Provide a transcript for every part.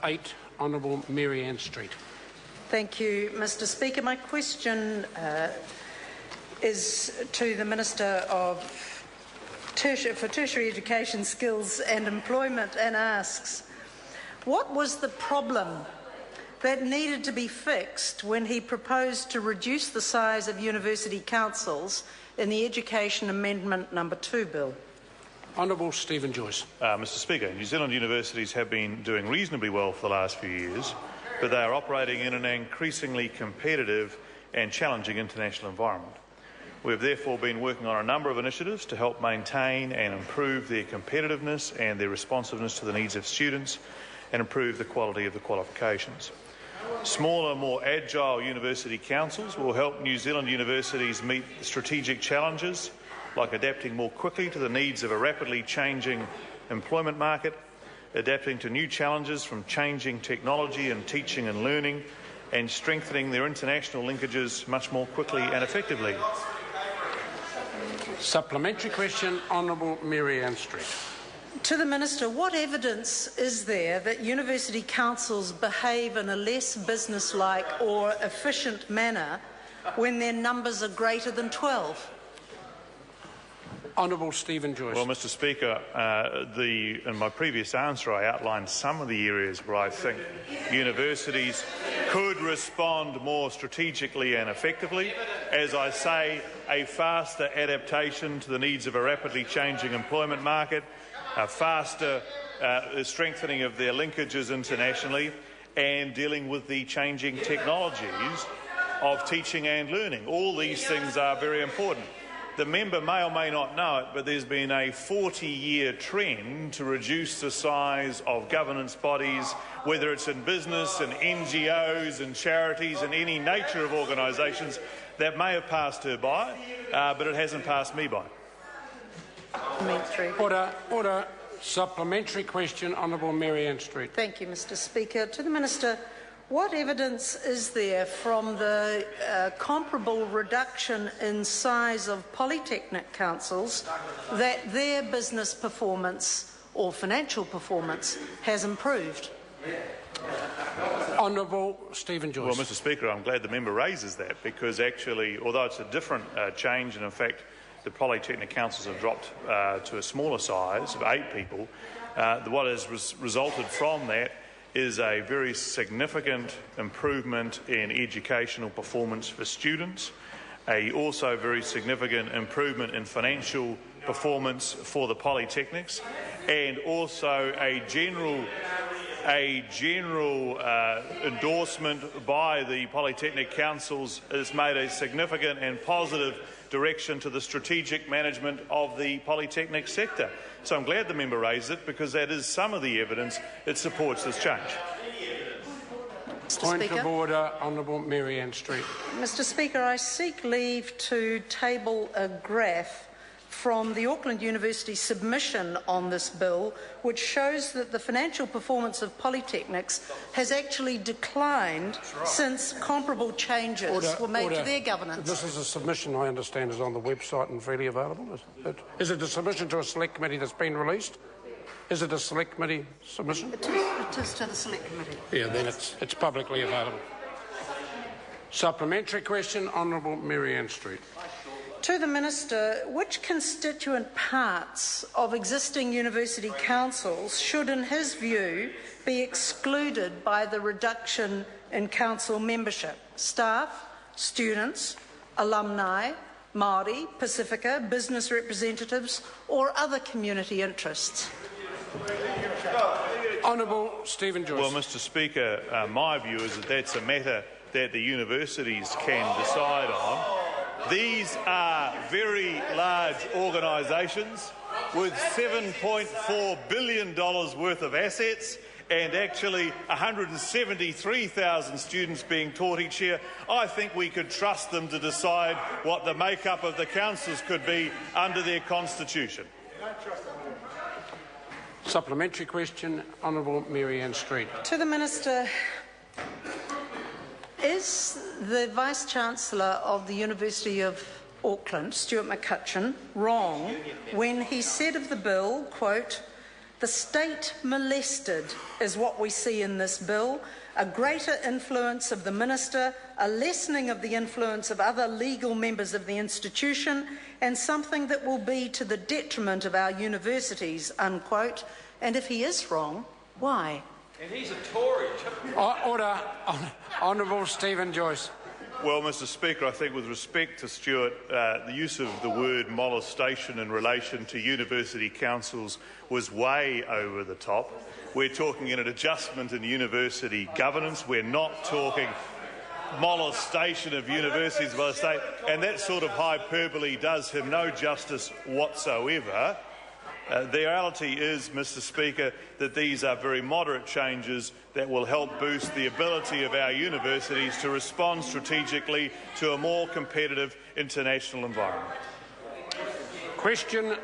8, Hon Maryan Street. Thank you, Mr Speaker. My question is to the Minister for Tertiary Education, Skills and Employment, and asks, what was the problem that needed to be fixed when he proposed to reduce the size of university councils in the Education Amendment No. 2 bill? Honourable Stephen Joyce. Mr Speaker, New Zealand universities have been doing reasonably well for the last few years, but they are operating in an increasingly competitive and challenging international environment. We have therefore been working on a number of initiatives to help maintain and improve their competitiveness and their responsiveness to the needs of students and improve the quality of the qualifications. Smaller, more agile university councils will help New Zealand universities meet strategic challenges like adapting more quickly to the needs of a rapidly changing employment market, adapting to new challenges from changing technology in teaching and learning, and strengthening their international linkages much more quickly and effectively. Supplementary question, Hon Maryan Street. To the Minister, what evidence is there that university councils behave in a less business-like or efficient manner when their numbers are greater than 12? Honourable Stephen Joyce. Well, Mr Speaker, in my previous answer I outlined some of the areas where I think universities could respond more strategically and effectively. As I say, a faster adaptation to the needs of a rapidly changing employment market, a faster strengthening of their linkages internationally, and dealing with the changing technologies of teaching and learning. All these things are very important. The member may or may not know it, but there's been a 40-year trend to reduce the size of governance bodies, whether it's in business and NGOs and charities and any nature of organisations. That may have passed her by, but it hasn't passed me by. Order. Supplementary question, Honourable Maryan Street. Thank you, Mr Speaker. To the Minister, what evidence is there from the comparable reduction in size of polytechnic councils that their business performance or financial performance has improved? Honourable Stephen Joyce. Well, Mr Speaker, I'm glad the member raises that, because actually, although it's a different change, and in fact the polytechnic councils have dropped to a smaller size of 8 people, what has resulted from that is a very significant improvement in educational performance for students, also very significant improvement in financial performance for the polytechnics, and also a general endorsement by the polytechnic councils has made a significant and positive direction to the strategic management of the polytechnic sector. So I'm glad the member raised it, because that is some of the evidence that supports this change. Point of order, Honourable Maryan Street. Mr Speaker, I seek leave to table a graph from the Auckland University submission on this bill, which shows that the financial performance of polytechnics has actually declined since comparable changes were made to their governance. This is a submission, I understand, is on the website and freely available. Is it a submission to a select committee that's been released? Is it a select committee submission? It is to the select committee. Yeah, then it's publicly available. Supplementary question, Honourable Maryan Street. To the Minister, which constituent parts of existing university councils should, in his view, be excluded by the reduction in council membership? Staff, students, alumni, Māori, Pacifica, business representatives, or other community interests? Honourable Stephen Joyce. Well, Mr Speaker, my view is that that's a matter that the universities can decide on. These are very large organisations with $7.4 billion worth of assets and actually 173,000 students being taught each year. I think we could trust them to decide what the makeup of the councils could be under their constitution. Supplementary question, Honourable Maryan Street. To the Minister, is the Vice-Chancellor of the University of Auckland, Stuart McCutcheon, wrong when he said of the bill, quote, The state molested is what we see in this bill. A greater influence of the minister, a lessening of the influence of other legal members of the institution, and something that will be to the detriment of our universities, unquote. And if he is wrong, why? And he's a Tory. Order. Honourable Stephen Joyce. Well, Mr Speaker, I think with respect to Stuart, the use of the word molestation in relation to university councils was way over the top. We're talking an adjustment in university governance. We're not talking molestation of universities by the state, and that sort of hyperbole does him no justice whatsoever. The reality is, Mr Speaker, that these are very moderate changes that will help boost the ability of our universities to respond strategically to a more competitive international environment. Question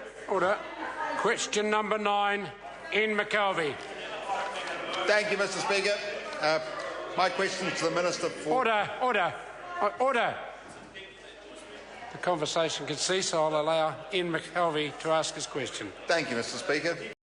number 9, Ian McKelvey. Thank you, Mr Speaker. My question to the Minister for... Order. The conversation can cease. I'll allow Ian McKelvey to ask his question. Thank you, Mr Speaker.